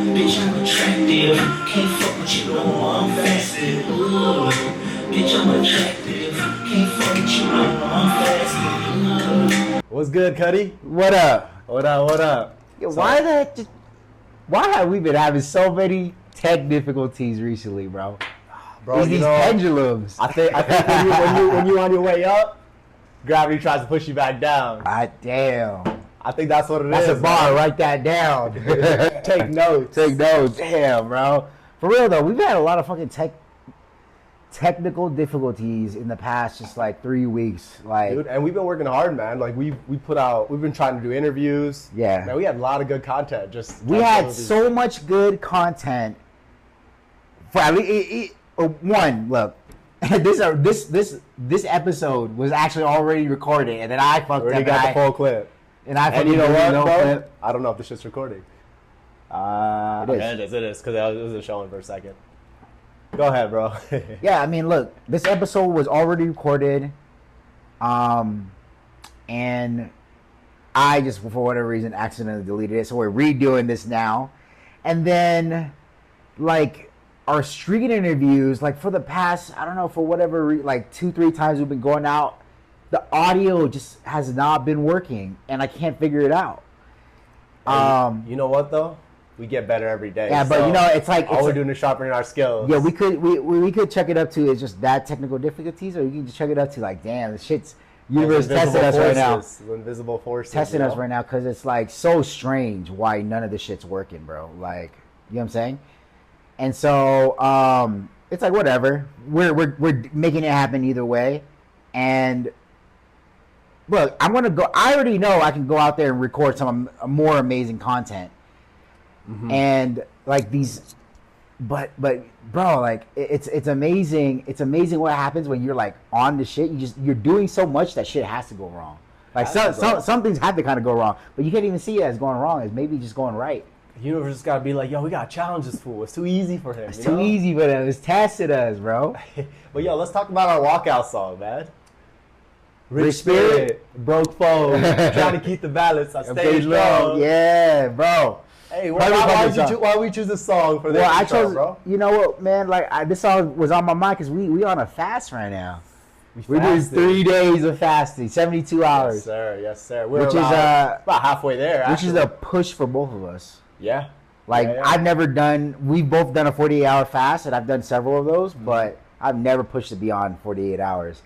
Bitch, I'm attractive. Can't fuck with you no more. I'm fasted. Ooh. Bitch, I'm attractive. Can't fuck with you no more. I'm fasted. Ooh. What's good, Cuddy? What up? What up? Yo, why have we been having so many tech difficulties recently, bro? Bro, These pendulums. I think when you on your way up, gravity tries to push you back down. God damn. I think that's what it is. That's a bar. Man. Write that down. Take notes. Take notes. Damn, bro. For real though, we've had a lot of fucking technical difficulties in the past just like 3 weeks. Like, dude, and we've been working hard, man. Like we've been trying to do interviews. Yeah. Man, we had a lot of good content. We had so much good content. For at least one, look. This episode was actually already recorded, and then I fucked up. We already got the full clip. And you know what, bro? I don't know if this shit's recording. It is, because it wasn't showing for a second. Go ahead, bro. Yeah, I mean, look, this episode was already recorded, and I just, for whatever reason, accidentally deleted it, so we're redoing this now. And then, like, our street interviews, like, for the past, I don't know, for whatever, like, 2-3 times we've been going out, the audio just has not been working, and I can't figure it out. You know what, though? We get better every day. Yeah, but you know, it's like all we're doing is sharpening our skills. Yeah, we could check it up to it's just that technical difficulties, or you can just check it up to like, damn, the shit's universe testing us right now. Invisible forces testing us right now because it's like so strange why none of this shit's working, bro. Like, you know what I'm saying? And so it's like whatever. We're making it happen either way. And look, I'm gonna go. I already know I can go out there and record some more amazing content. Mm-hmm. And like these, but bro, like it's amazing. It's amazing what happens when you're like on the shit. You're doing so much that shit has to go wrong. Like some things have to kind of go wrong, but you can't even see it as going wrong. It's maybe just going right. The universe just gotta be like, yo, we gotta challenge this fool. It's too easy for him. It's too easy for them. It's tested us, bro. But yo, let's talk about our walkout song, man. Rich Spirit, broke foe, trying to keep the balance. I stayed low. Yeah, bro. Hey, why we choose this song for this? Well, I chose, bro? You know what, man? Like this song was on my mind because we on a fast right now. We're doing 3 days of fasting, 72 hours. Yes, sir. We're about halfway there. Which is a push for both of us. Yeah. Like we've both done a 48-hour fast, and I've done several of those, but I've never pushed it beyond 48 hours.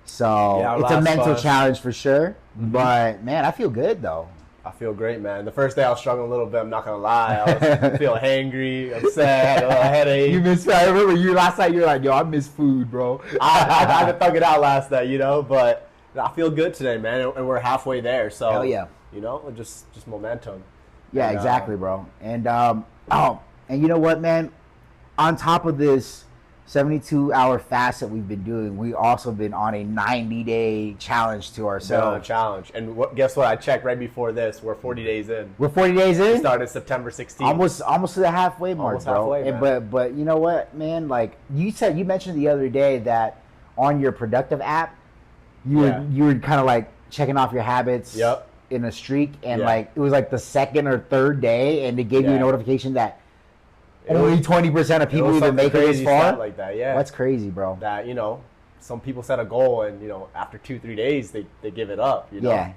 So it's a mental challenge for sure. Mm-hmm. But man, I feel good though. I feel great, man. The first day I was struggling a little bit. I'm not gonna lie. I was feeling hangry, upset, a headache. You miss. I remember you last night. You're like, yo, I miss food, bro. I had to thug it out last night, but I feel good today, man. And we're halfway there. So hell yeah, just momentum. Yeah, and, exactly, bro. And and you know what, man? On top of this 72-hour fast that we've been doing, we also been on a 90-day challenge to ourselves. And guess what? I checked right before this. We're 40 days in. We're 40 days in? We started September 16th. Almost to the halfway mark, bro. Halfway, but you know what, man? Like you mentioned the other day that on your Productive app, you were kind of like checking off your habits in a streak, and like it was like the second or third day, and they gave you a notification that only 20% of people even make it this far. Like that, yeah. That's crazy, bro. That some people set a goal, and after 2-3 days they give it up. Yeah.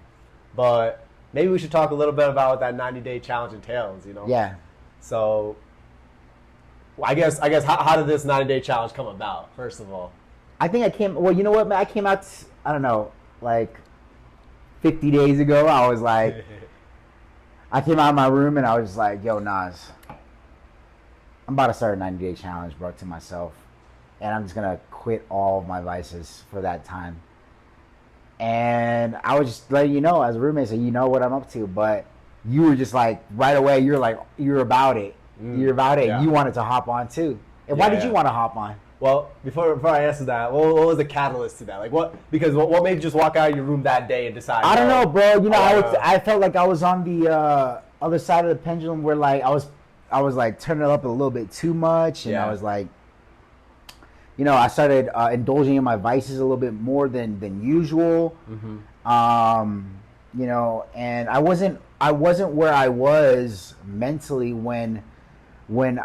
But maybe we should talk a little bit about what that 90-day challenge entails. Yeah. So, I guess how did this 90-day challenge come about? First of all, I think well, you know what, man? I came out. I don't know, like 50 days ago. I was like, I came out of my room and I was just like, yo, Nas, I'm about to start a 90-day challenge, bro, to myself. And I'm just going to quit all of my vices for that time. And I was just letting you know, as a roommate, so you know what I'm up to. But you were just like, right away, you're about it. You're about it. Yeah. You wanted to hop on, too. And why did you want to hop on? Well, before I answer that, what was the catalyst to that? Like, what made you just walk out of your room that day and decide? I don't know, bro. I felt like I was on the other side of the pendulum where, like, I was like turning it up a little bit too much, and I was like, I started indulging in my vices a little bit more than usual. Mm-hmm. And I wasn't where I was mentally when when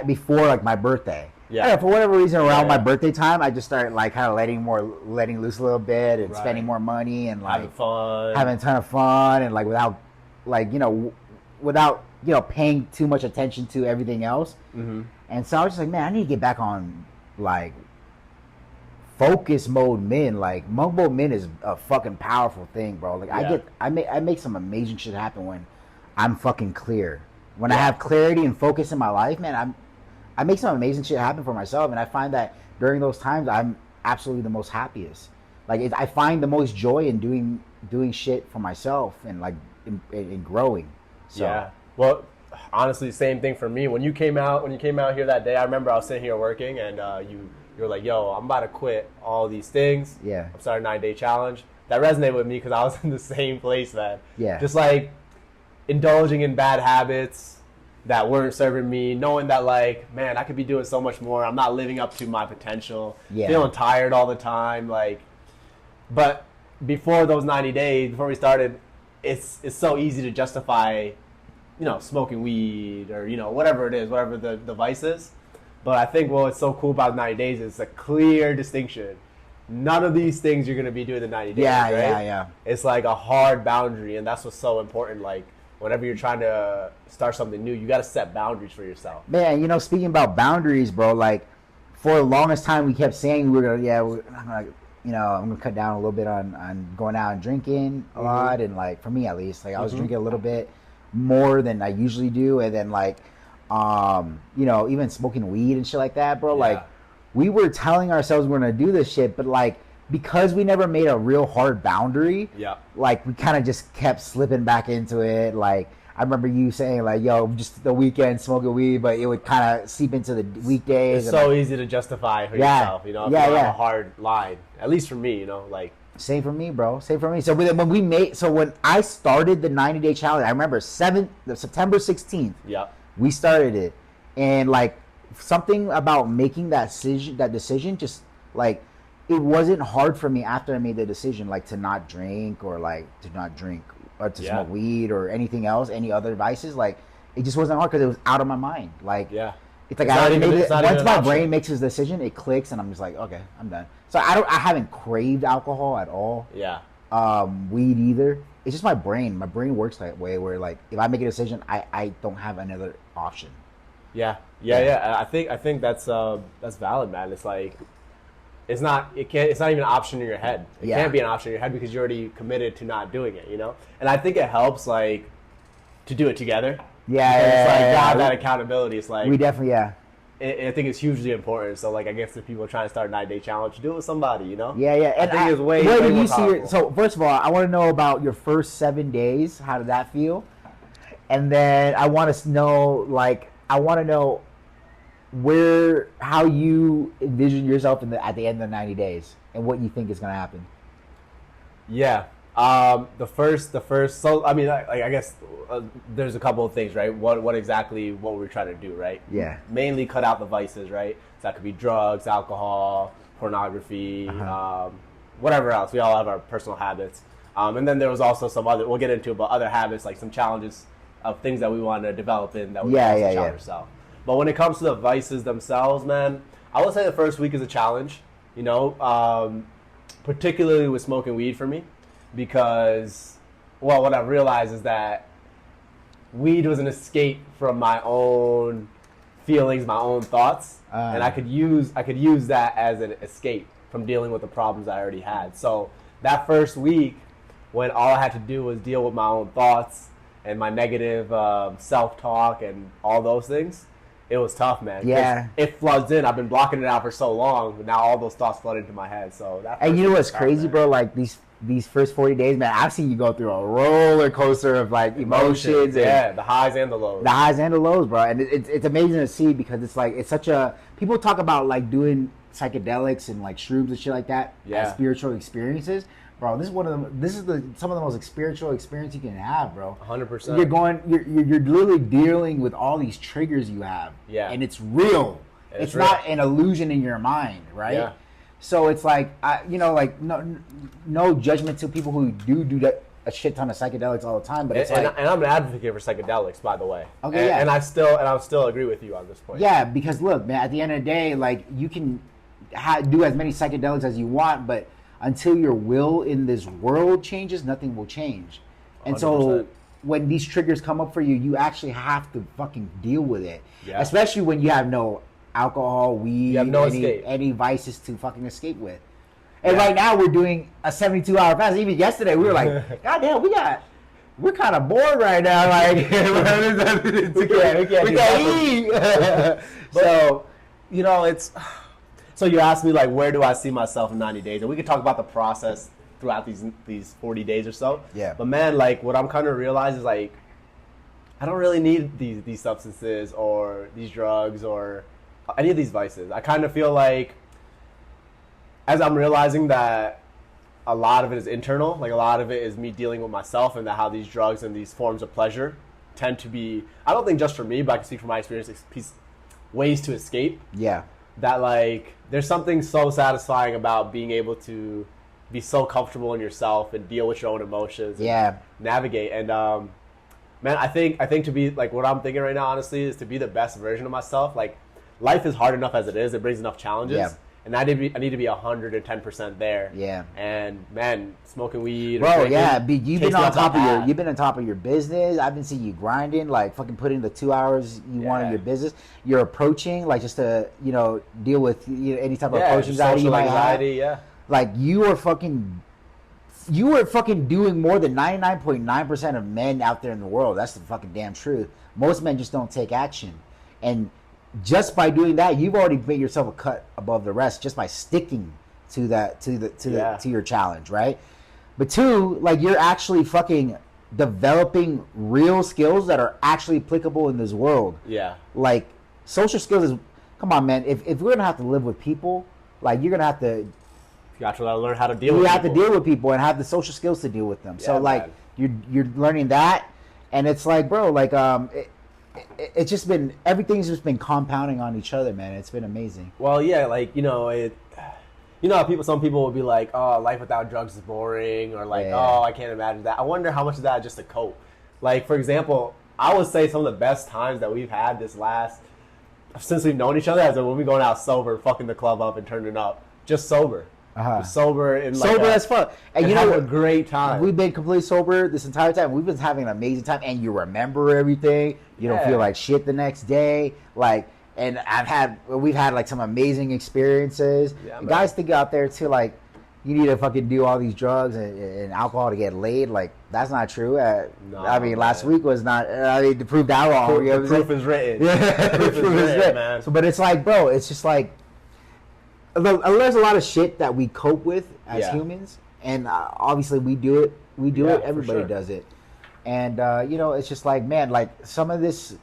before like my birthday. Yeah. I don't know, for whatever reason, around Yeah. my birthday time, I just started like kind of letting loose a little bit and Right. spending more money and like having a ton of fun and like without paying too much attention to everything else. Mm-hmm. And so I was just like, man, I need to get back on like focus mode min. Like monk mode min is a fucking powerful thing, bro. Like I make some amazing shit happen when I'm fucking clear. When I have clarity and focus in my life, man, I make some amazing shit happen for myself, and I find that during those times I'm absolutely the most happiest. Like I find the most joy in doing shit for myself and like in growing. So. Yeah. Well, honestly, same thing for me. When you came out here that day, I remember I was sitting here working, and you were like, "Yo, I'm about to quit all these things. Yeah. I'm starting a 9-day challenge." That resonated with me because I was in the same place, man. Yeah. Just like indulging in bad habits that weren't serving me, knowing that like, man, I could be doing so much more. I'm not living up to my potential. Yeah. Feeling tired all the time, like. But before those 90 days, before we started, it's so easy to justify, smoking weed or, whatever it is, whatever the vice is. But I think what's so cool about 90 days is a clear distinction. None of these things you're going to be doing in 90 days, right? Yeah. It's like a hard boundary, and that's what's so important. Like, whenever you're trying to start something new, you got to set boundaries for yourself. Man, speaking about boundaries, bro, like, for the longest time we kept saying I'm gonna cut down a little bit on going out and drinking a lot, and like for me at least, like I was drinking a little bit more than I usually do, and then like even smoking weed and shit like that, bro. Yeah. Like we were telling ourselves we're gonna do this shit, but like because we never made a real hard boundary, like we kind of just kept slipping back into it. Like I remember you saying like, "Yo, just the weekend smoking weed," but it would kind of seep into the weekdays. It's so easy to justify for yourself, if you have a hard line. At least for me, like. Same for me, bro. Same for me. So when I started the 90-day challenge, I remember September 16th. Yeah. We started it, and like something about making that decision, just like it wasn't hard for me after I made the decision, like to not drink or to smoke weed or anything else, any other vices. Like it just wasn't hard because it was out of my mind. Like it's like once my brain makes this decision, it clicks, and I'm just like, okay, I'm done. So I haven't craved alcohol at all. Yeah. Weed either. It's just my brain. My brain works that way where like if I make a decision, I don't have another option. Yeah. I think that's valid, man. It's like it's not even an option in your head. It can't be an option in your head because you're already committed to not doing it, And I think it helps like to do it together. That accountability. It's like we definitely I think it's hugely important. So like I guess if people are trying to start a 9-day challenge, do it with somebody, Yeah. And I think it's way more powerful. So first of all, I want to know about your first 7 days. How did that feel? And then I want to know how you envision yourself at the end of the 90 days and what you think is going to happen. Yeah. The first. So I mean, I guess there's a couple of things, right? What we're trying to do, right? Yeah. Mainly cut out the vices, right? So that could be drugs, alcohol, pornography, whatever else. We all have our personal habits, and then there was also some other. We'll get into about other habits, like some challenges of things that we want to develop in that we can also challenge ourselves. But when it comes to the vices themselves, man, I would say the first week is a challenge. Particularly with smoking weed for me. Because, what I've realized is that weed was an escape from my own feelings, my own thoughts, and I could use that as an escape from dealing with the problems I already had. So that first week, when all I had to do was deal with my own thoughts and my negative self-talk and all those things, it was tough, man. Yeah. It floods in. I've been blocking it out for so long, but now all those thoughts flood into my head. So that. And you know what's crazy, bro? Like these first 40 days, man, I've seen you go through a roller coaster of like emotions. Yeah, the highs and the lows. The highs and the lows, bro. And it's amazing to see because it's like, it's such a, people talk about like doing psychedelics and like shrooms and shit like that as spiritual experiences. Bro, this is some of the most spiritual experience you can have, bro. 100%. You're literally dealing with all these triggers you have. Yeah. And it's real. It's real. not an illusion in your mind, right? Yeah. So it's like, no judgment to people who do that a shit ton of psychedelics all the time, but it's and, like, and I'm an advocate for psychedelics, by the way. Okay, and, yeah. and I'll still agree with you on this point. yeah, because look, man, at the end of the day, like you can do as many psychedelics as you want, but until your will in this world changes, nothing will change. And so 100%. when these triggers come up for you, you actually have to fucking deal with it. Yeah. Especially when you have no alcohol, weed, You have no escape. any vices to fucking escape with. And Yeah. right now we're doing a 72-hour fast. Even yesterday we were like, God damn, we're kind of bored right now. Like we can't eat. So, you know, it's. So you asked me like, where do I see myself in 90 days? And we could talk about the process throughout these 40 days or so. Yeah. But man, like what I'm kind of realizing is like, I don't really need these substances or these drugs or any of these vices. I kind of feel like, as I'm realizing that a lot of it is internal, like a lot of it is me dealing with myself, and that how these drugs and these forms of pleasure tend to be, I don't think just for me, but I can speak from my experience, ways to escape. Yeah. That like there's something so satisfying about being able to be so comfortable in yourself and deal with your own emotions. Yeah. And navigate. And man, I think to be like, what I'm thinking right now, honestly, is to be the best version of myself. Like, life is hard enough as it is. It brings enough challenges. Yeah. And I need to be 110% there. Yeah. And man, smoking weed, Bro, drinking, yeah, you've been on top of path. you've been on top of your business. I've been seeing you grinding, like fucking putting the 2 hours you want in your business. You're approaching, like just to deal with any type of approach anxiety you might anxiety, have. Like you were fucking doing more than 99.9% of men out there in the world. That's the fucking damn truth. Most men just don't take action, and just by doing that, you've already made yourself a cut above the rest just by sticking to that to your challenge, right? But two, like you're actually fucking developing real skills that are actually applicable in this world. Yeah. Like social skills is, come on, man. If we're gonna have to live with people, like you're gonna have to. You have to learn how to deal with people. You have to deal with people and have the social skills to deal with them. So like you're learning that, and it's like, bro, like it's just been, everything's just been compounding on each other, man. It's been amazing. Well, yeah, like how some people will be like, oh, life without drugs is boring, or like, oh, I can't imagine that. I wonder how much of that is just to cope. Like, for example, I would say some of the best times that we've had since we've known each other, is when we going out sober, fucking the club up and turning up, just sober. Just sober and like sober as fuck, and you know, have a great time. We've been completely sober this entire time. We've been having an amazing time, and you remember everything. You don't feel like shit the next day. Like, and we've had like some amazing experiences. Yeah, guys think out there too, like you need to fucking do all these drugs and alcohol to get laid. Like that's not true. No, I mean, last week was not. I mean, to prove that wrong. The proof is written. Yeah, the proof is written, man. So, but it's like, bro, it's just like. There's a lot of shit that we cope with as humans, and obviously we do it. We do it. Everybody does it, and it's just like, man, like some of this.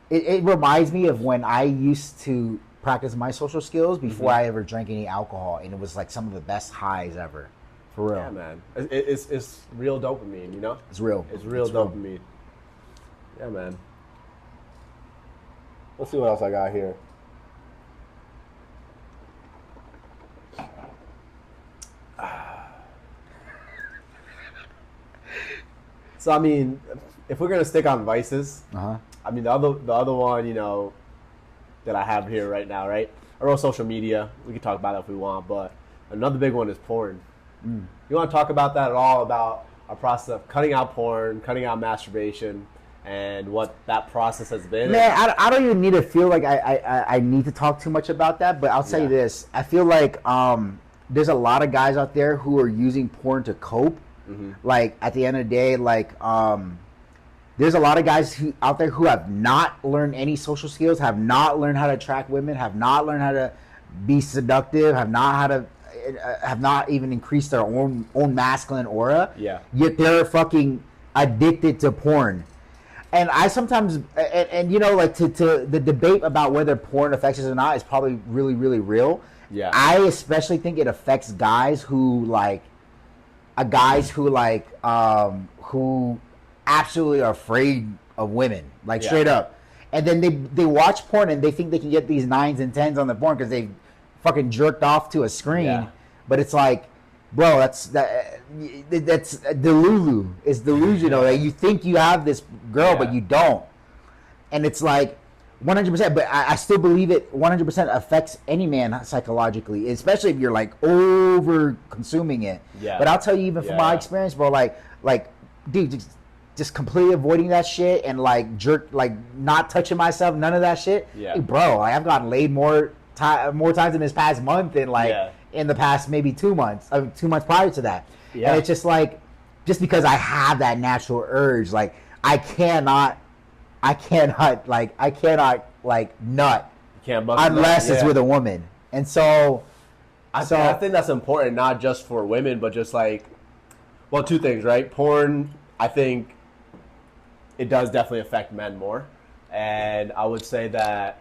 It reminds me of when I used to practice my social skills before I ever drank any alcohol, and it was like some of the best highs ever, for real. Yeah, man, it's real dopamine, you know. It's real. It's real dopamine. Yeah, man. Let's see what else I got here. So I mean, if we're gonna stick on vices, I mean the other one, that I have here right now, right? Or on social media, we can talk about it if we want, but another big one is porn. You want to talk about that at all? About our process of cutting out porn, cutting out masturbation, and what that process has been? Man, I don't even need to feel like I need to talk too much about that, but I'll tell you this: I feel like there's a lot of guys out there who are using porn to cope. Like at the end of the day, like there's a lot of guys out there who have not learned any social skills, have not learned how to attract women, have not learned how to be seductive, have not even increased their own masculine aura. Yeah. Yet they're fucking addicted to porn. And I sometimes, like to the debate about whether porn affects us or not is probably really, really real. Yeah. I especially think it affects guys who who absolutely are afraid of women, like straight up. And then they watch porn and they think they can get these 9s and 10s on the porn because they fucking jerked off to a screen. Yeah. But it's like, bro, that's delulu. It's delusional that you think you have this girl, but you don't. And it's like 100%, but I still believe it 100% affects any man psychologically, especially if you're like over consuming it. Yeah. But I'll tell you, even from my experience, bro, like, dude, just completely avoiding that shit and like not touching myself, none of that shit. Yeah. Hey, bro, I've gotten laid more times in this past month than like in the past maybe 2 months. 2 months prior to that. Yeah. And it's just like, just because I have that natural urge, like I cannot like nut unless it's with a woman. And so I think that's important, not just for women, but just like, well, two things, right? Porn, I think it does definitely affect men more. And I would say that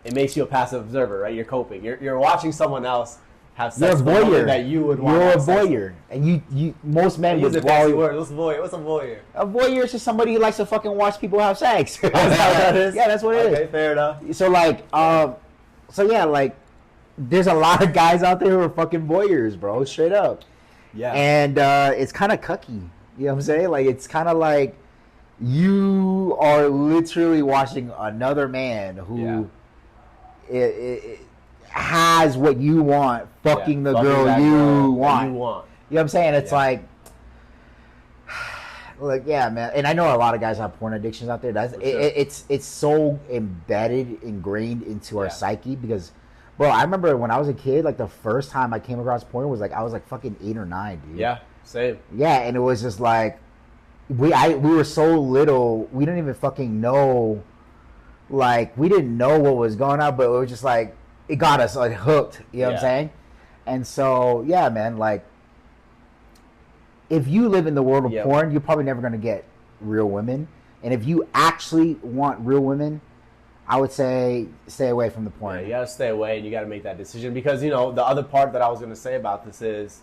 it makes you a passive observer, right? You're coping. You're watching someone else have sex with a woman that you would want. You're a voyeur. And you most men would voyeur. What's a voyeur? What's a voyeur? A voyeur is just somebody who likes to fucking watch people have sex. That's how that is? Yeah, that's what it is. Okay, fair enough. So like, like, there's a lot of guys out there who are fucking voyeurs, bro. Straight up. Yeah. And it's kind of cucky. You know what I'm saying? Like, it's kind of like you are literally watching another man who has what you want, fucking the girl you want. You know what I'm saying? It's like, yeah, man. And I know a lot of guys have porn addictions out there. It's so embedded, ingrained into our psyche because, bro, I remember when I was a kid, like the first time I came across porn was like I was like fucking 8 or 9, dude. Yeah, same. Yeah, and it was just like we were so little, we didn't even fucking know, like we didn't know what was going on, but it was just like it got us like hooked. You know what I'm saying? And so yeah, man, like if you live in the world of porn, you're probably never gonna get real women. And if you actually want real women, I would say stay away from the porn. Yeah, you gotta stay away, and you gotta make that decision because the other part that I was gonna say about this is,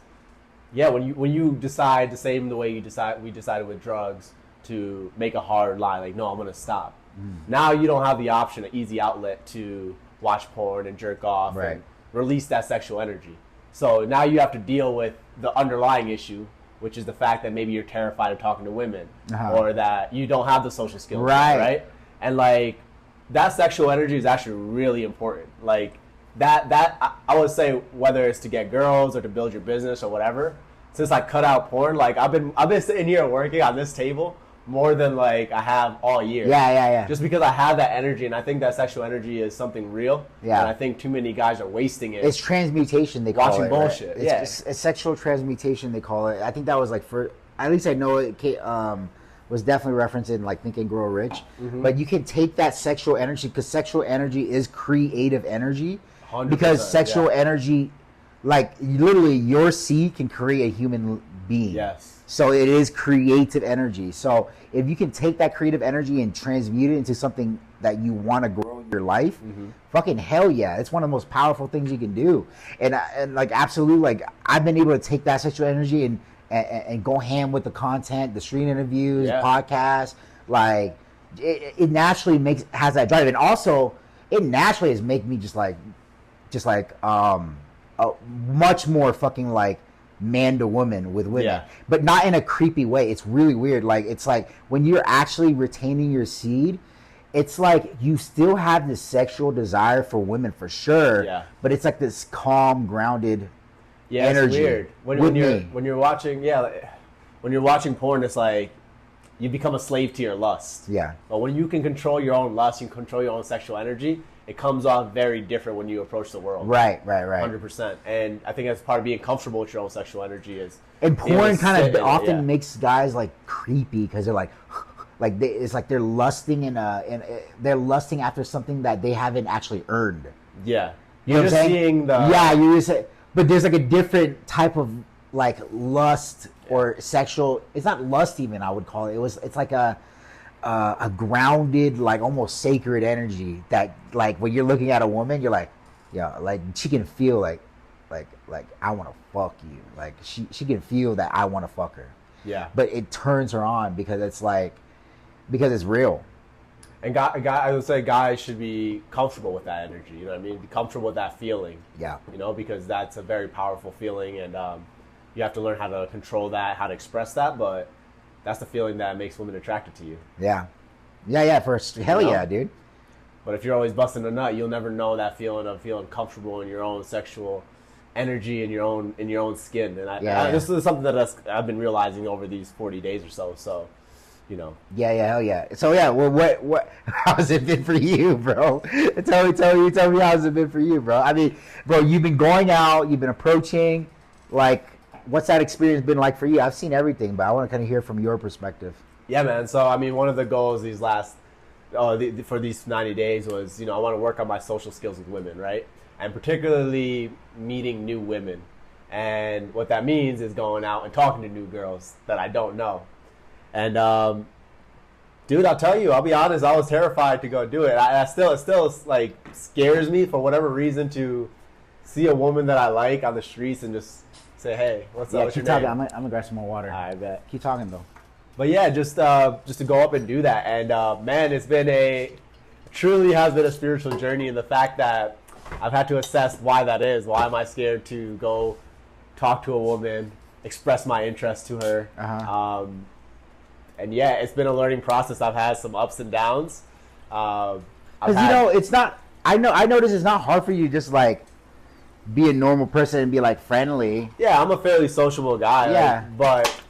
when you decide the same the way we decided with drugs to make a hard line, like no, I'm gonna stop. Now you don't have the option, an easy outlet to watch porn and jerk off and release that sexual energy. So now you have to deal with the underlying issue, which is the fact that maybe you're terrified of talking to women or that you don't have the social skills, right? And like that sexual energy is actually really important. Like that I would say, whether it's to get girls or to build your business or whatever, since I cut out porn, like I've been sitting here working on this table more than like I have all year. Yeah. Just because I have that energy, and I think that sexual energy is something real. Yeah. And I think too many guys are wasting it. It's transmutation, they call it. Watching bullshit. Right? It's sexual transmutation, they call it. I think that was like at least I know it was definitely referenced in like Think and Grow Rich. But you can take that sexual energy, because sexual energy is creative energy. 100%, because sexual energy, like literally your seed can create a human being. Yes. So it is creative energy. So if you can take that creative energy and transmute it into something that you want to grow in your life, fucking hell yeah. It's one of the most powerful things you can do. And like absolutely, like I've been able to take that sexual energy and go ham with the content, the street interviews, podcasts. Like it naturally has that drive. And also it naturally has made me just like much more fucking like man to woman with women, but not in a creepy way. It's really weird. Like it's like when you're actually retaining your seed, it's like you still have this sexual desire for women for sure, but it's like this calm, grounded energy. It's weird when you're watching porn. It's like you become a slave to your lust. But when you can control your own lust, you can control your own sexual energy. It comes off very different when you approach the world. Right. 100%. And I think that's part of being comfortable with your own sexual energy is. And porn kind of often makes guys like creepy because they're like, it's like they're lusting they're lusting after something that they haven't actually earned. Yeah. You're just seeing the. Yeah, but there's like a different type of like lust or sexual. It's not lust even, I would call it. It's like a grounded, like almost sacred energy that like when you're looking at a woman, you're like, like she can feel like I want to fuck you. Like she can feel that I want to fuck her. Yeah. But it turns her on because it's real. And I would say guys should be comfortable with that energy. You know what I mean? Be comfortable with that feeling. Yeah. Because that's a very powerful feeling, and you have to learn how to control that, how to express that, but that's the feeling that makes women attracted to you. Yeah. Hell yeah, dude. But if you're always busting a nut, you'll never know that feeling of feeling comfortable in your own sexual energy, in your own skin. And this is something that I've been realizing over these 40 days or so. So, you know. Yeah, hell yeah. So yeah, well, what? How's it been for you, bro? Tell me how's it been for you, bro? I mean, bro, you've been going out, you've been approaching, like, what's that experience been like for you? I've seen everything, but I want to kind of hear from your perspective. Yeah, man. So I mean, one of the goals these for these 90 days was, I want to work on my social skills with women, right? And particularly meeting new women. And what that means is going out and talking to new girls that I don't know. And, dude, I'll tell you, I'll be honest, I was terrified to go do it. It still like scares me for whatever reason to see a woman that I like on the streets and just say, hey, what's up? What's your name? I'm gonna grab some more water. I bet. Keep talking though. But yeah, just to go up and do that. And man, truly has been a spiritual journey in the fact that I've had to assess why that is. Why am I scared to go talk to a woman, express my interest to her? And yeah, it's been a learning process. I've had some ups and downs. Because it's not. I notice it's not hard for you to just like be a normal person and be like friendly. Yeah, I'm a fairly sociable guy. Yeah, but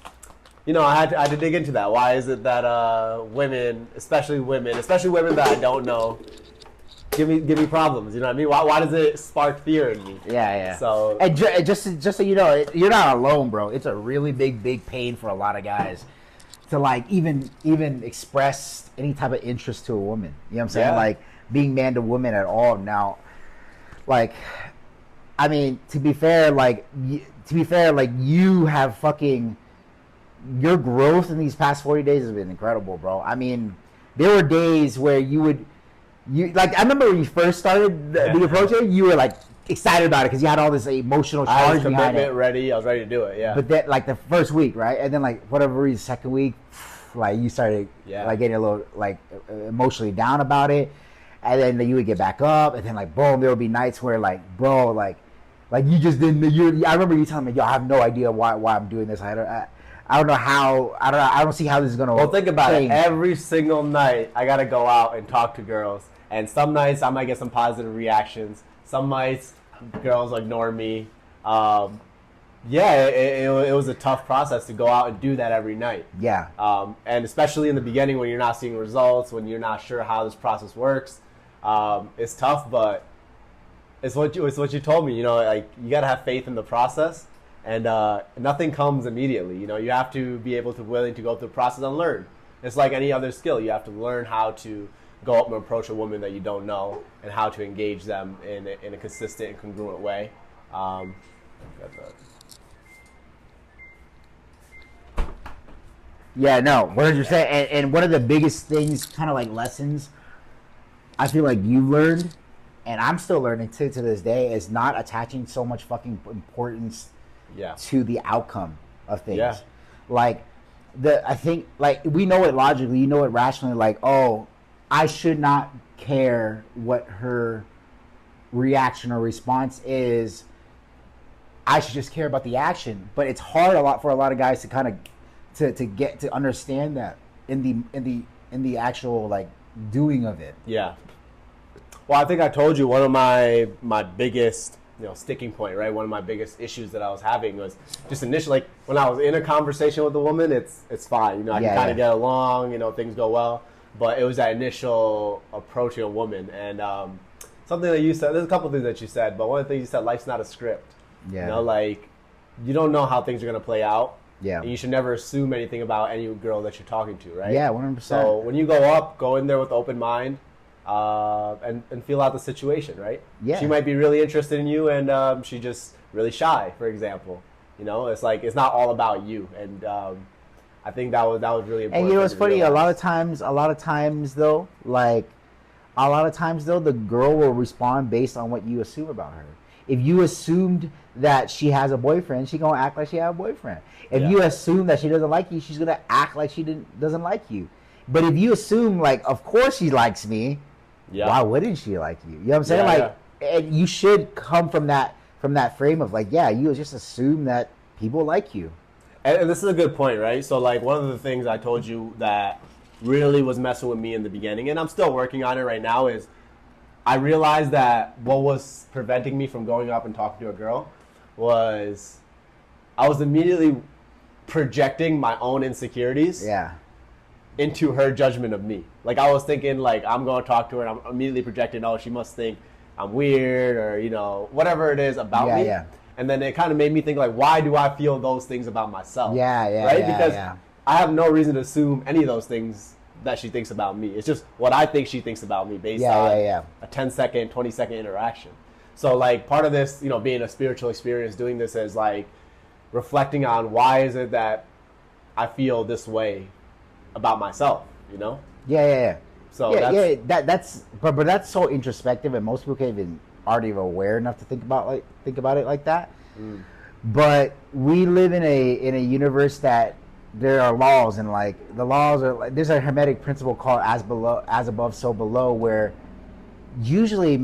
I had to dig into that. Why is it that women, especially women that I don't know, give me problems? You know what I mean? Why does it spark fear in me? Yeah. So and just so you know, you're not alone, bro. It's a really big pain for a lot of guys to like even express any type of interest to a woman. You know what I'm saying? Yeah. Like being man to woman at all. Now, like, I mean, to be fair, like you have fucking. Your growth in these past 40 days has been incredible, bro. I mean, there were days where you like, I remember when you first started the approach, you were like excited about it because you had all this emotional charge behind it. I was ready to do it, yeah. But then, like, the first week, right? And then, like, whatever reason, second week, like, you started, like, getting a little, like, emotionally down about it. And then you would get back up. And then, like, boom, there would be nights where, like, bro, like you just didn't, I remember you telling me, yo, I have no idea why I'm doing this. I don't know how. I don't see how this is gonna. Well, think about it. Every single night, I gotta go out and talk to girls, and some nights I might get some positive reactions. Some nights, girls ignore me. It was a tough process to go out and do that every night. Yeah. And especially in the beginning when you're not seeing results, when you're not sure how this process works, it's tough. But it's what you told me. Like, you gotta have faith in the process. And nothing comes immediately. You have to be willing to go through the process and learn. It's like any other skill. You have to learn how to go up and approach a woman that you don't know and how to engage them in a consistent and congruent way. Yeah, no, 100%. And one of the biggest things, kind of like lessons, I feel like you learned, and I'm still learning to this day, is not attaching so much fucking importance to the outcome of things. Yeah. Like, I think, like, we know it logically, you know it rationally, like, oh, I should not care what her reaction or response is. I should just care about the action. But it's hard for a lot of guys to kind of to get to understand that in the actual, like, doing of it. Yeah. Well, I think I told you one of my biggest sticking point, right? One of my biggest issues that I was having was just initially, like, when I was in a conversation with a woman, it's fine. I can kind of get along, things go well. But it was that initial approaching a woman. And something that you said, there's a couple things that you said, but one of the things you said, life's not a script. Yeah. Like, you don't know how things are going to play out. Yeah. And you should never assume anything about any girl that you're talking to, right? Yeah, 100%. So when you go in there with an open mind, and feel out the situation, right? Yeah. She might be really interested in you, and she's just really shy, for example. It's like, it's not all about you, and I think that was really important. And it's funny. A lot of times though, the girl will respond based on what you assume about her. If you assumed that she has a boyfriend, she's gonna act like she has a boyfriend. If you assume that she doesn't like you, she's gonna act like she doesn't like you. But if you assume, like, of course she likes me, why wouldn't she like you? You know what I'm saying? And you should come from that frame of, like, you just assume that people like you. And this is a good point, right? So like one of the things I told you that really was messing with me in the beginning, and I'm still working on it right now, is I realized that what was preventing me from going up and talking to a girl was I was immediately projecting my own insecurities into her judgment of me. Like I was thinking like I'm going to talk to her and I'm immediately projecting, oh, she must think I'm weird or, you know, whatever it is about me. Yeah. And then it kind of made me think like, why do I feel those things about myself? Right? Because I have no reason to assume any of those things that she thinks about me. It's just what I think she thinks about me based on a 10-second, 20-second interaction. So like part of this, you know, being a spiritual experience, doing this is like reflecting on why is it that I feel this way about myself, you know? So that's but that's so introspective, and most people can't even aren't even aware enough to think about it like that. But we live in a universe that there are laws, and like the laws are like, there's a hermetic principle called as above so below, where usually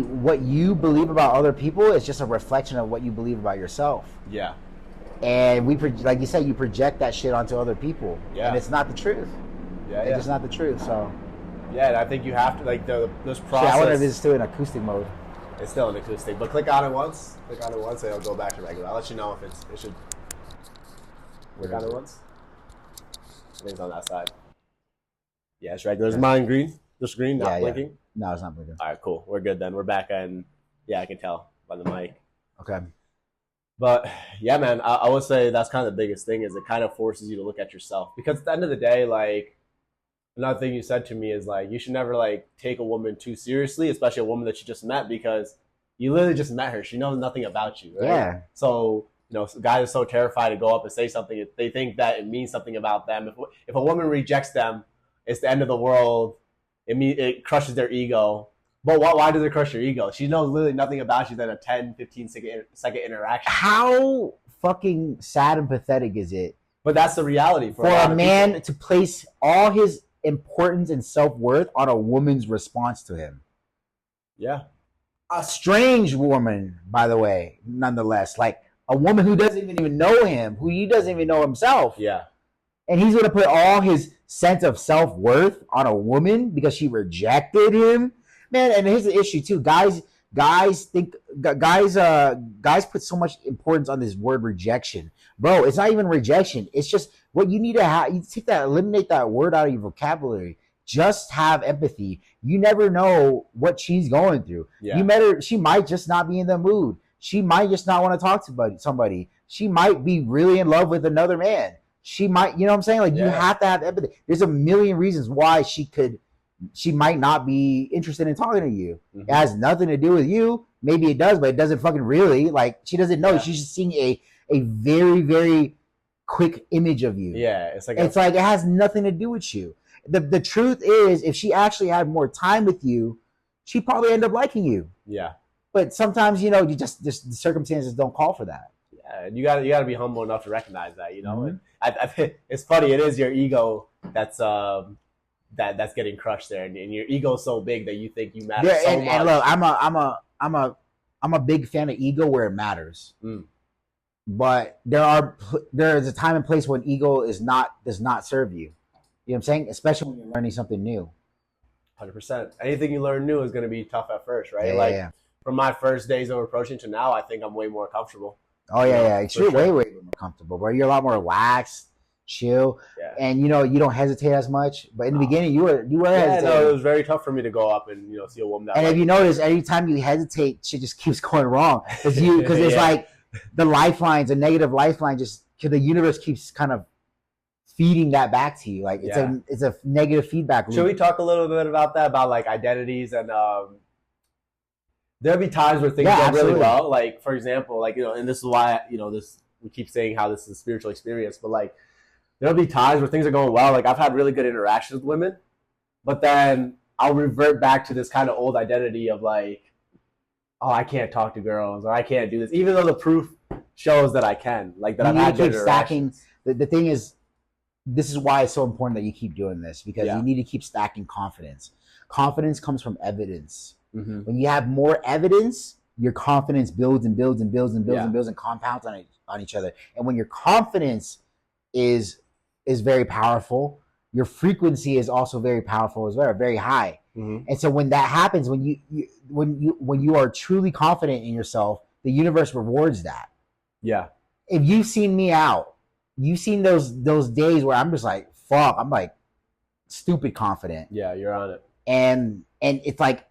what you believe about other people is just a reflection of what you believe about yourself. And like you said, you project that shit onto other people, and it's not the truth. It's just not the truth. So and I think you have to like this process. I wonder if it's still in acoustic mode. It's still in acoustic, but click on it once, and it'll go back to regular. I'll let you know if it should. Click on it once. I think it's on that side. Yeah, it's regular. Is mine green? Just green, not blinking? No, it's not blinking. All right, cool. We're good then. We're back, and I can tell by the mic. Okay. But yeah, man, I would say that's kind of the biggest thing, is it kind of forces you to look at yourself, because at the end of the day, like another thing you said to me is like you should never like take a woman too seriously, especially a woman that you just met, because you literally just met her. She knows nothing about you, right? So you know, guys are so terrified to go up and say something. They think that it means something about them. If a woman rejects them, it's the end of the world. It crushes their ego. But why does it crush your ego? She knows literally nothing about you than a 10, 15 second interaction. How fucking sad and pathetic is it? But that's the reality for a man to place all his importance and self-worth on a woman's response to him. A strange woman, by the way, nonetheless. Like a woman who doesn't even know him, who he doesn't even know himself. And he's going to put all his sense of self-worth on a woman because she rejected him. Man, and here's the issue too. Guys put so much importance on this word rejection. Bro, it's not even rejection. It's just what you need to have. You eliminate that word out of your vocabulary. Just have empathy. You never know what she's going through. You met her, she might just not be in the mood. She might just not want to talk to somebody. She might be really in love with another man. She might, you know what I'm saying? Like you have to have empathy. There's a million reasons why she might not be interested in talking to you. It has nothing to do with you. Maybe it does, but it doesn't fucking really. Like she doesn't know. She's just seeing a very, very quick image of you. It's like it has nothing to do with you. The truth is, if she actually had more time with you, she'd probably end up liking you. But sometimes, you know, just the circumstances don't call for that. And you gotta be humble enough to recognize that, you know. And it's funny. It is your ego that's getting crushed there, and your ego's so big that you think you matter so much. And look, I'm a big fan of ego where it matters. But there is a time and place when ego does not serve you. You know what I'm saying? Especially when you're learning something new. 100%. Anything you learn new is going to be tough at first, right? From my first days of approaching to now, I think I'm way more comfortable. You're way more comfortable, bro. You're a lot more relaxed, chill, and you know you don't hesitate as much. But in the beginning, you were hesitating. No, it was very tough for me to go up and see a woman. And if you notice, every time you hesitate, shit just keeps going wrong because it's like the negative lifeline, just because the universe keeps kind of feeding that back to you. Like it's a negative feedback loop. Should we talk a little bit about that, about like identities and there'll be times where things go really well. Like for example, like and this is why we keep saying how this is a spiritual experience, but like there'll be times where things are going well. Like I've had really good interactions with women, but then I'll revert back to this kind of old identity of like, oh, I can't talk to girls or I can't do this, even though the proof shows that I can. Like that I've had good interactions. The thing is, this is why it's so important that you keep doing this, because you need to keep stacking confidence. Confidence comes from evidence. When you have more evidence, your confidence builds and builds and builds and builds Yeah. and builds and compounds on each other. And when your confidence is very powerful, your frequency is also very powerful as well, very high. Mm-hmm. And so when that happens, when you are truly confident in yourself, the universe rewards that. Yeah. If you've seen me out, you've seen those days where I'm just like, fuck, I'm like stupid confident. Yeah, you're on it. And it's like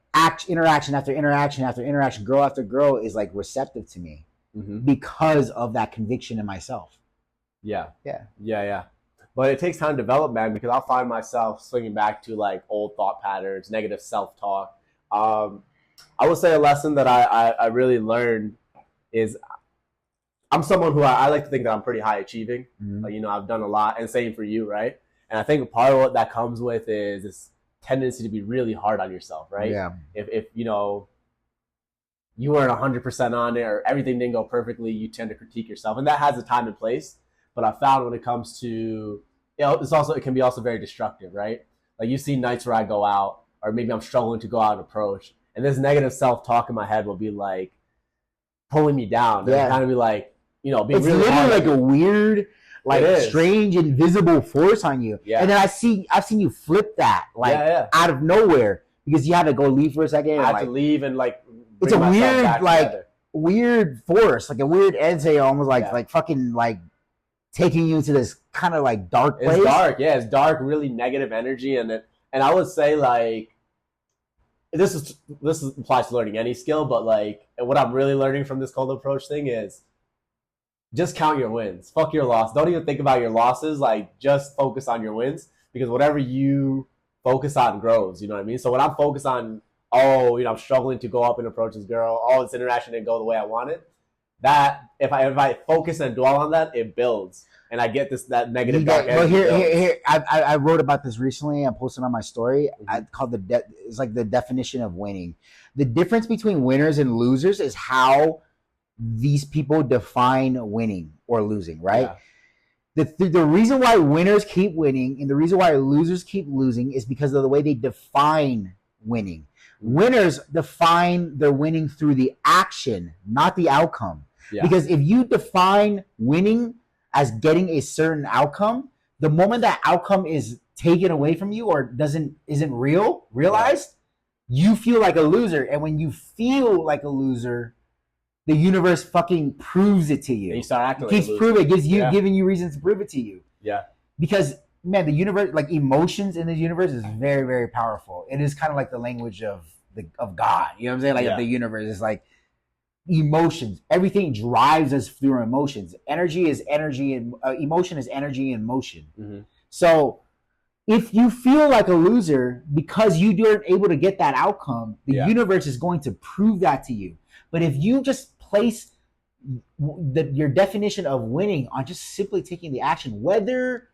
interaction after interaction after interaction, girl after girl is like receptive to me because of that conviction in myself. Yeah. Yeah. Yeah, yeah. But it takes time to develop, man, because I'll find myself swinging back to like old thought patterns, negative self-talk. I would say a lesson that I really learned is I'm someone who I like to think that I'm pretty high achieving. Like, you know, I've done a lot, and same for you, right? And I think part of what that comes with is this tendency to be really hard on yourself, right? Yeah. If you know, you weren't 100% on it or everything didn't go perfectly, you tend to critique yourself, and that has a time and place. But I found when it comes to, you know, it can be also very destructive, right? Like you see nights where I go out, or maybe I'm struggling to go out and approach, and this negative self-talk in my head will be like pulling me down. Yeah. And kind of be like, you know, being it's really literally hard. like a weird, like strange, invisible force on you. Yeah. And then I've seen you flip that like out of nowhere because you had to go leave for a second. I had to leave and like it's a weird together. Weird force, like a weird exhale, almost like fucking like taking you into this kind of like dark place. It's dark, yeah. It's dark, really negative energy, and I would say like this applies to learning any skill, but like what I'm really learning from this cold approach thing is just count your wins. Fuck your loss. Don't even think about your losses. Like just focus on your wins, because whatever you focus on grows. You know what I mean? So when I'm focused on, oh, you know, I'm struggling to go up and approach this girl, oh, this interaction didn't go the way I wanted. That if I focus and dwell on that, it builds, and I get that negative dark energy. Well, here, I wrote about this recently. I posted on my story. I called it's like the definition of winning. The difference between winners and losers is how these people define winning or losing, right? Yeah. The reason why winners keep winning and the reason why losers keep losing is because of the way they define winning. Winners define their winning through the action, not the outcome. Yeah. Because if you define winning as getting a certain outcome, the moment that outcome is taken away from you or isn't realized, you feel like a loser. And when you feel like a loser, the universe fucking proves it to you. And you start acting like a loser. It gives you giving you reasons to prove it to you. Yeah. Because man, the universe, like emotions in the universe is very, very powerful. It is kind of like the language of God. You know what I'm saying? Like the universe is like emotions. Everything drives us through emotions. Energy is energy, and emotion is energy and motion. So if you feel like a loser because you weren't able to get that outcome, the universe is going to prove that to you. But if you just place your definition of winning on just simply taking the action, whether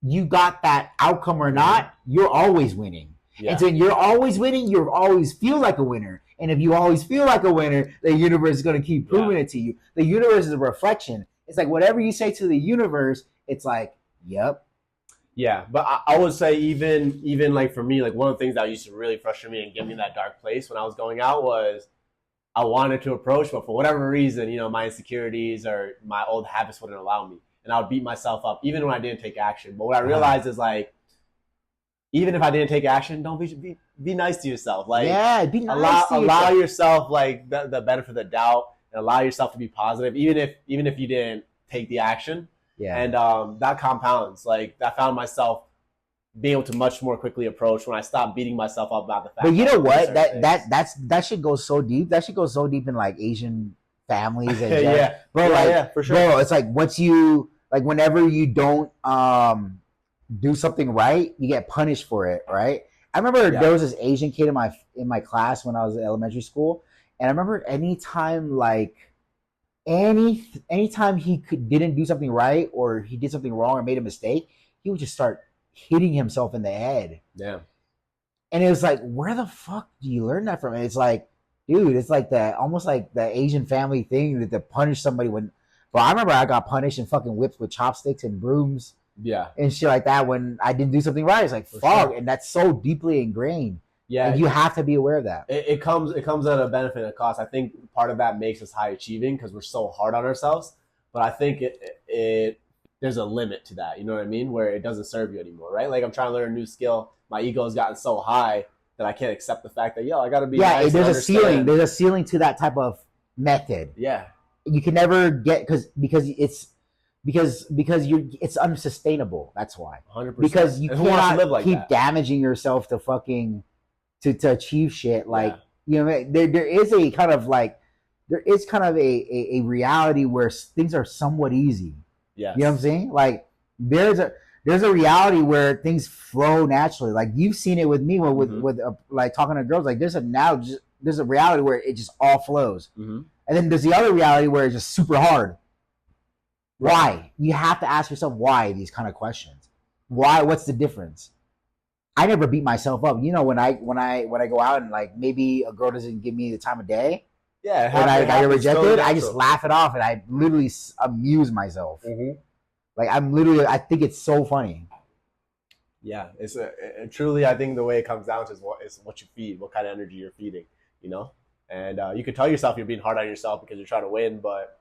you got that outcome or not, you're always winning. Yeah. And so when you're always winning, you always feel like a winner. And if you always feel like a winner, the universe is going to keep proving it to you. The universe is a reflection. It's like whatever you say to the universe, it's like, yep. Yeah, but I would say even like for me, like one of the things that used to really frustrate me and get me in that dark place when I was going out was I wanted to approach, but for whatever reason, you know, my insecurities or my old habits wouldn't allow me. And I would beat myself up even when I didn't take action. But what I realized is like, even if I didn't take action, don't be nice to yourself. Like, be nice allow yourself like the benefit of the doubt, and allow yourself to be positive, even if you didn't take the action. Yeah. And that compounds. Like I found myself being able to much more quickly approach when I stopped beating myself up about the fact. But you know what? That should go so deep. That should go so deep in like Asian families and bro. Yeah, for sure. Bro, it's like whenever you don't do something right, you get punished for it, right? I remember there was this Asian kid in my class when I was in elementary school, and I remember anytime he didn't do something right or he did something wrong or made a mistake, he would just start hitting himself in the head. Yeah. And it was like, where the fuck do you learn that from? And it's like, dude, it's like almost like the Asian family thing that to punish somebody when. But I remember I got punished and fucking whipped with chopsticks and brooms. Yeah. And shit like that when I didn't do something right. It's like, fuck. Sure. And that's so deeply ingrained. Yeah, and you have to be aware of that. It comes at a benefit and a cost. I think part of that makes us high achieving because we're so hard on ourselves. But I think it there's a limit to that. You know what I mean? Where it doesn't serve you anymore, right? Like I'm trying to learn a new skill. My ego has gotten so high that I can't accept the fact that I got to be. Yeah, nice there's a ceiling. There's a ceiling to that type of method. Yeah, you can never get because it's unsustainable. That's why. 100%. Because you cannot live like keep that? damaging yourself to fucking to achieve shit. Like there is a kind of like a reality where things are somewhat easy. Yeah, you know what I'm saying? Like there's a reality where things flow naturally. Like you've seen it with me with like talking to girls. Like there's a reality where it just all flows. Mm-hmm. And then there's the other reality where it's just super hard. Right. Why? You have to ask yourself why these kind of questions. Why? What's the difference? I never beat myself up. You know, when I go out and like maybe a girl doesn't give me the time of day. Yeah. When I get rejected, I just laugh it off and I literally amuse myself. Mm-hmm. Like I think it's so funny. Yeah, it's truly. I think the way it comes down to is what you feed, what kind of energy you're feeding. You know. And you can tell yourself you're being hard on yourself because you're trying to win, but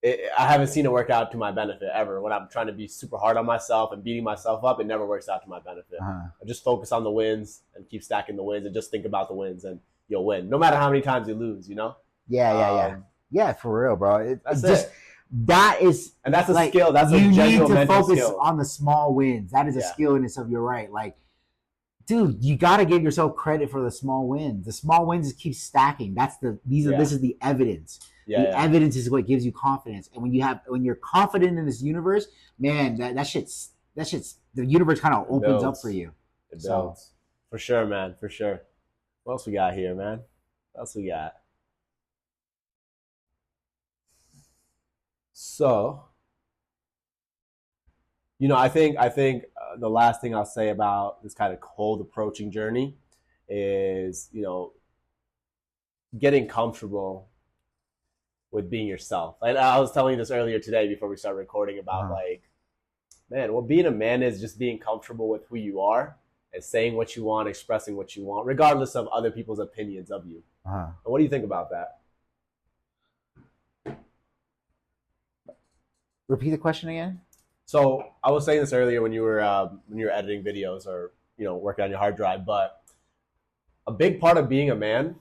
I haven't seen it work out to my benefit ever. When I'm trying to be super hard on myself and beating myself up, it never works out to my benefit. I just focus on the wins and keep stacking the wins and just think about the wins and you'll win. No matter how many times you lose, you know? Yeah, for real, bro. That's it. And that's a skill. That's a genuine you need to focus skill. on the small wins. That is a skill in itself. You're right. Like, dude, you got to give yourself credit for the small wins. The small wins just keep stacking. This is the evidence. Evidence is what gives you confidence. And when you're confident in this universe, man, that shit's the universe kind of opens up for you. It builds. For sure, man. For sure. What else we got here, man? What else we got? So, I think the last thing I'll say about this kind of cold approaching journey is, getting comfortable with being yourself. And I was telling you this earlier today before we started recording about being a man is just being comfortable with who you are and saying what you want, expressing what you want, regardless of other people's opinions of you. And what do you think about that? Repeat the question again. So I was saying this earlier when you were editing videos or working on your hard drive, but a big part of being a man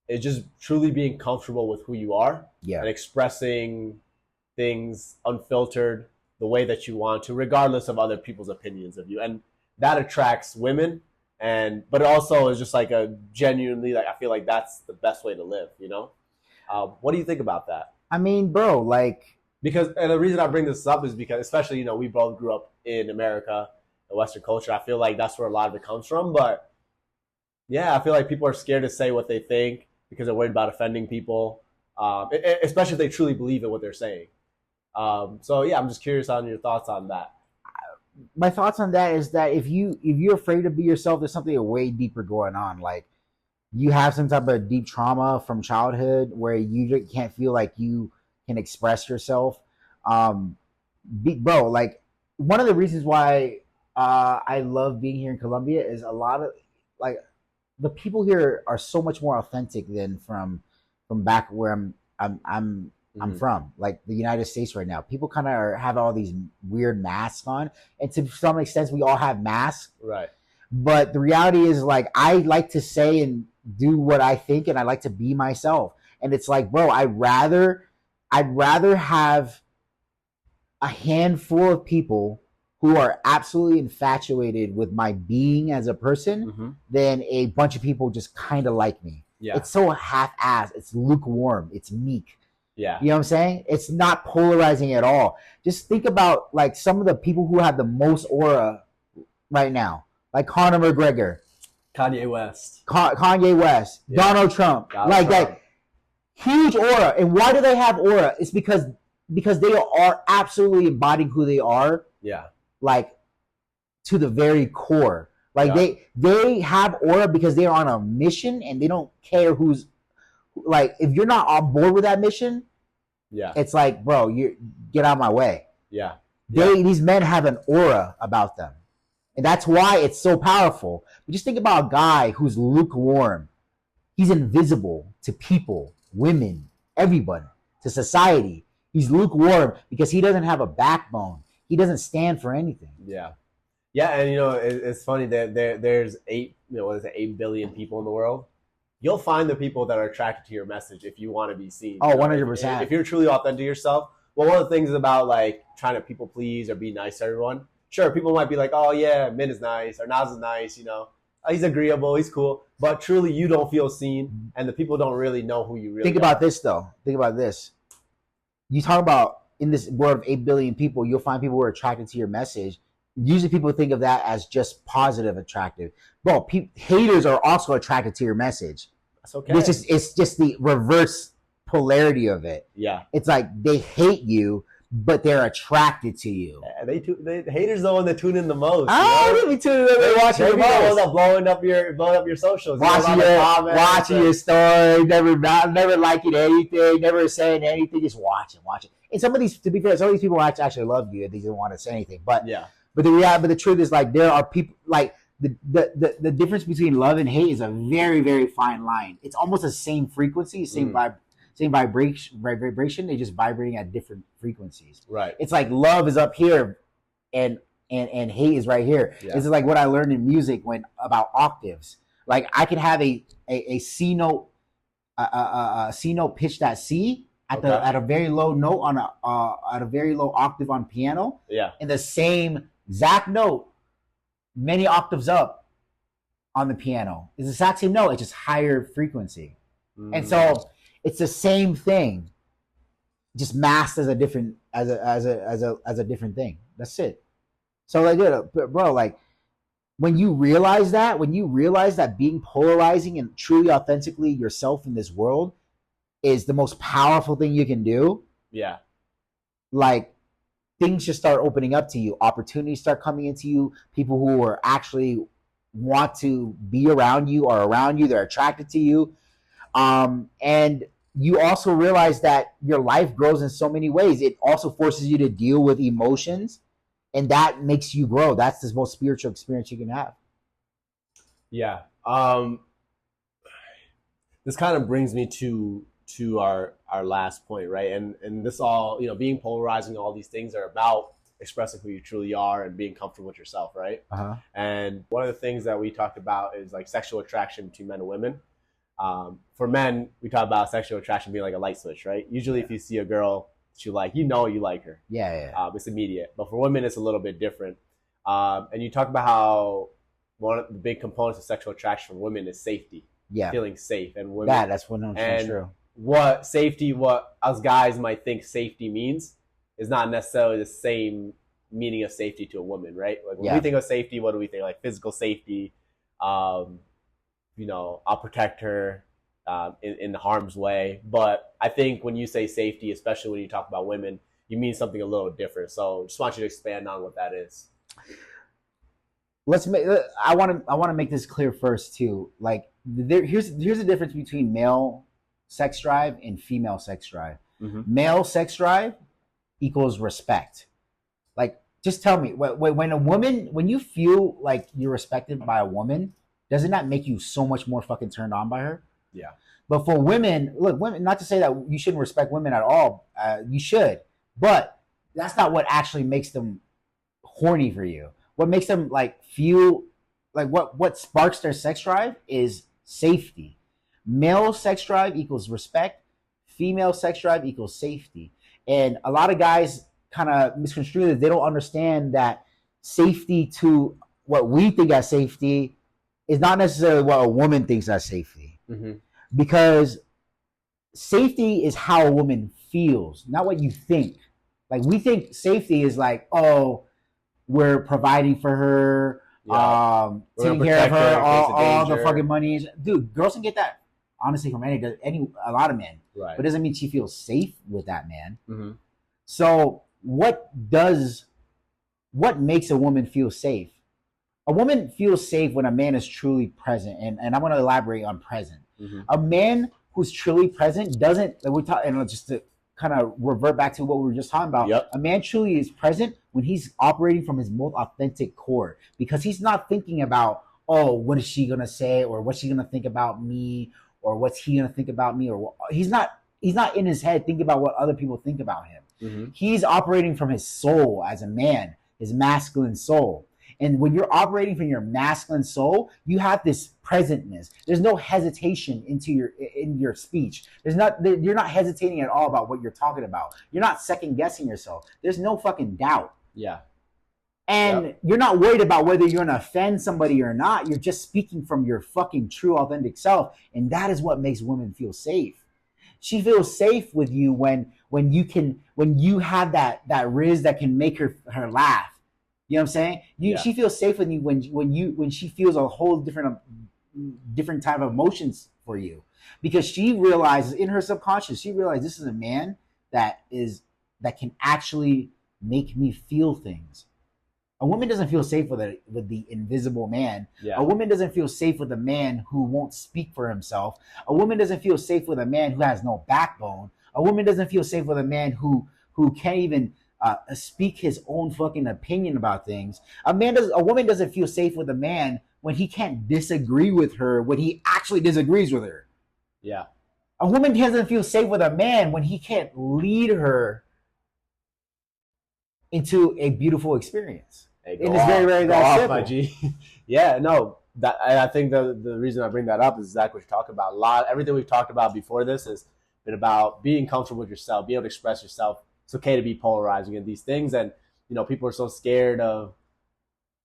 is just truly being comfortable with who you are and expressing things unfiltered the way that you want to, regardless of other people's opinions of you. And that attracts women, but it also is just like a genuinely, like, I feel like that's the best way to live, What do you think about that? I mean, bro, and the reason I bring this up is because, especially, we both grew up in America, the Western culture. I feel like that's where a lot of it comes from. But yeah, I feel like people are scared to say what they think because they're worried about offending people, especially if they truly believe in what they're saying. So yeah, I'm just curious on your thoughts on that. My thoughts on that is that if you're afraid to be yourself, there's something way deeper going on. Like, you have some type of deep trauma from childhood where you can't feel like you can express yourself. Bro, like, one of the reasons why I love being here in Colombia is a lot of, like, the people here are so much more authentic than from back where I'm from, like the United States right now. People kind of have all these weird masks on, and to some extent we all have masks, right? But the reality is, like, I like to say and do what I think, and I like to be myself. And it's like, bro, I'd rather have a handful of people who are absolutely infatuated with my being as a person than a bunch of people just kind of like me. Yeah. It's so half-assed. It's lukewarm. It's meek. Yeah. You know what I'm saying? It's not polarizing at all. Just think about, like, some of the people who have the most aura right now. Like Conor McGregor. Kanye West. Yeah. Donald Trump. That huge aura. And why do they have aura? It's because they are absolutely embodying who they are. Yeah. Like, to the very core. Like, they have aura because they are on a mission and they don't care who's, like, if you're not on board with that mission, it's like, bro, you get out of my way. Yeah. These men have an aura about them. And that's why it's so powerful. But just think about a guy who's lukewarm. He's invisible to people, women, everybody, to society. He's lukewarm because he doesn't have a backbone. He doesn't stand for anything. Yeah. Yeah, and it's funny that there's 8 billion people in the world. You'll find the people that are attracted to your message if you want to be seen. Oh, 100%. If you're truly authentic to yourself. Well, one of the things about like trying to people please or be nice to everyone. Sure, people might be like, oh yeah, Min is nice or Nas is nice, he's agreeable, he's cool. But truly, you don't feel seen, and the people don't really know who you really Think about this, though. Think about this. You talk about in this world of 8 billion people, you'll find people who are attracted to your message. Usually people think of that as just positive attractive. Bro, haters are also attracted to your message. That's okay. It's just the reverse polarity of it. Yeah. It's like they hate you, but they're attracted to you. Yeah, haters the one that tune in the most. They be tuning in. They're watching your videos. Blowing up your socials. Watching your story, never liking anything, never saying anything, just watching. And some of these, to be fair, some of these people actually love you and they didn't want to say anything. But yeah. But the truth is, like, there are people, like, the difference between love and hate is a very, very fine line. It's almost the same frequency, same vibration. They're just vibrating at different frequencies. Right. It's like love is up here, and hate is right here. Yeah. This is like what I learned in music about octaves. Like I can have a C note, a C note pitched at C at a very low note at a very low octave on piano. Yeah. And the same exact note, many octaves up on the piano. It's the exact same note, it's just higher frequency. And so it's the same thing, just masked as a different different thing. That's it. So like, bro, like when you realize that being polarizing and truly authentically yourself in this world is the most powerful thing you can do. Yeah. Like things just start opening up to you. Opportunities start coming into you. People who are actually want to be around you are around you. They're attracted to you. And you also realize that your life grows in so many ways. It also forces you to deal with emotions, and that makes you grow. That's the most spiritual experience you can have. Yeah. This kind of brings me to our last point, right? And this all, being polarizing, all these things are about expressing who you truly are and being comfortable with yourself, right? Uh-huh. And one of the things that we talked about is like sexual attraction between men and women. For men, we talk about sexual attraction being like a light switch, right? Usually if you see a girl that you like, you like her. Yeah. It's immediate. But for women, it's a little bit different. And you talk about how one of the big components of sexual attraction for women is safety. Yeah. Feeling safe. And women. That's 100% true. What us guys might think safety means is not necessarily the same meaning of safety to a woman, right? Like when we think of safety, what do we think? Like physical safety, I'll protect her in harm's way. But I think when you say safety, especially when you talk about women, you mean something a little different. So just want you to expand on what that is. I want to make this clear first too. Like here's the difference between male sex drive and female sex drive. Mm-hmm. Male sex drive equals respect. Like, just tell me, when you feel like you're respected by a woman, doesn't that make you so much more fucking turned on by her? Yeah. But for women, not to say that you shouldn't respect women at all. You should, but that's not what actually makes them horny for you. What makes them like feel like what sparks their sex drive is safety. Male sex drive equals respect. Female sex drive equals safety. And a lot of guys kind of misconstrue this. They don't understand that safety to what we think as safety is not necessarily what a woman thinks as safety. Mm-hmm. Because safety is how a woman feels, not what you think. Like we think safety is like, oh, we're providing for her, taking care of her, all the fucking money. Dude, girls can get that honestly from a lot of men. Right. But it doesn't mean she feels safe with that man. Mm-hmm. So what makes a woman feel safe? A woman feels safe when a man is truly present, and I'm going to elaborate on present. Mm-hmm. A man who's truly present doesn't. kind of revert back to what we were just talking about. Yep. A man truly is present when he's operating from his most authentic core, because he's not thinking about, oh, what is she gonna say, or what's she gonna think about me, or what's he gonna think about me, or he's not in his head thinking about what other people think about him. Mm-hmm. He's operating from his soul as a man, his masculine soul. And when you're operating from your masculine soul, you have this presentness. There's no hesitation in your speech. You're not hesitating at all about what you're talking about. You're not second guessing yourself. There's no fucking doubt. Yeah. And you're not worried about whether you're gonna offend somebody or not. You're just speaking from your fucking true, authentic self, and that is what makes women feel safe. She feels safe with you when you have that riz that can make her laugh. You know what I'm saying? She feels safe with you when she feels a whole different type of emotions for you, because she realizes in her subconscious, she realizes this is a man that can actually make me feel things. A woman doesn't feel safe with the invisible man. Yeah. A woman doesn't feel safe with a man who won't speak for himself. A woman doesn't feel safe with a man who has no backbone. A woman doesn't feel safe with a man who can't even speak his own fucking opinion about things. A woman doesn't feel safe with a man when he can't disagree with her when he actually disagrees with her. Yeah. A woman doesn't feel safe with a man when he can't lead her into a beautiful experience. Hey, it is very, very that simple. My G. Yeah, no. I think the reason I bring that up is exactly what you're talking about. Everything we've talked about before this has been about being comfortable with yourself, being able to express yourself. It's okay to be polarizing in these things, and people are so scared of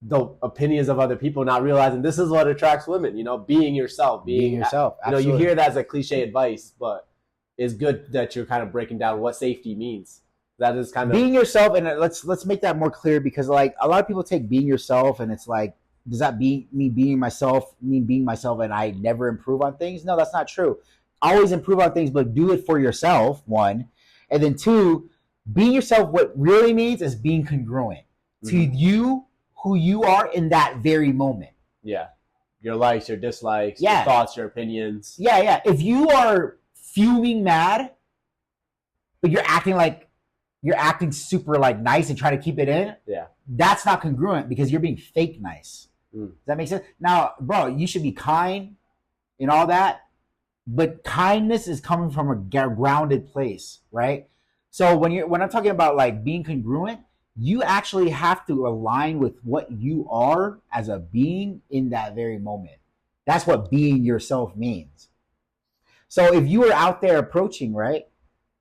the opinions of other people, not realizing this is what attracts women. Being yourself, being yourself. You hear that as a cliche advice, but it's good that you're kind of breaking down what safety means. That is kind of being yourself, and let's make that more clear, because like a lot of people take being yourself, and it's like, does that mean being myself and I never improve on things? No, that's not true. Always improve on things, but do it for yourself, one, and then two. Being yourself, what really means is being congruent to you, who you are in that very moment. Yeah. Your likes, your dislikes, your thoughts, your opinions. Yeah. If you are fuming mad, but you're acting super like nice and trying to keep it in, that's not congruent, because you're being fake nice. Does that make sense? Now, bro, you should be kind and all that, but kindness is coming from a grounded place, right? So when I'm talking about like being congruent, you actually have to align with what you are as a being in that very moment. That's what being yourself means. So if you are out there approaching, right?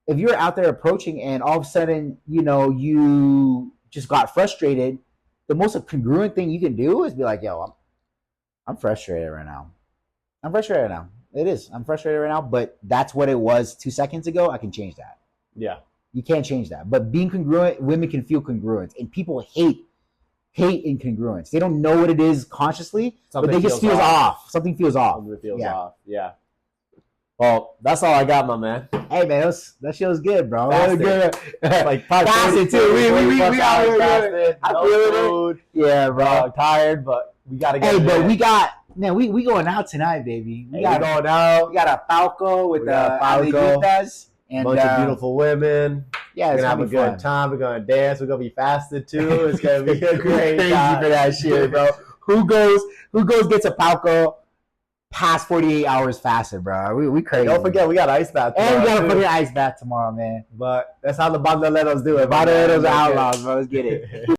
If you're out there approaching and all of a sudden, you just got frustrated, the most congruent thing you can do is be like, yo, I'm frustrated right now. I'm frustrated right now. It is. I'm frustrated right now, but that's what it was 2 seconds ago. I can change that. Yeah. You can't change that. But being congruent, women can feel congruent. And people hate incongruence. They don't know what it is consciously, but they just feel off. Something feels off. Something feels off. Yeah. Well, that's all I got, my man. Hey, man, that shit was good, bro. That was good. Like, fasted, too. We out here fasted. I feel food. Yeah, bro. I'm tired, but we got to get Hey, but we going out tonight, baby. We going out. We got a Falco with the Amiguitas. And bunch of beautiful women. Yeah, we're gonna have a good time. We're gonna dance. We're gonna be fasted too. It's gonna be a great crazy time. For that shit, bro. Who goes gets a Palco past 48 hours fasted, bro? We crazy. Don't forget, we got ice bath tomorrow. And we gotta put an ice bath tomorrow, man. But that's how the bandoleros do it. Bandoleros are outlaws, bro. Let's get it.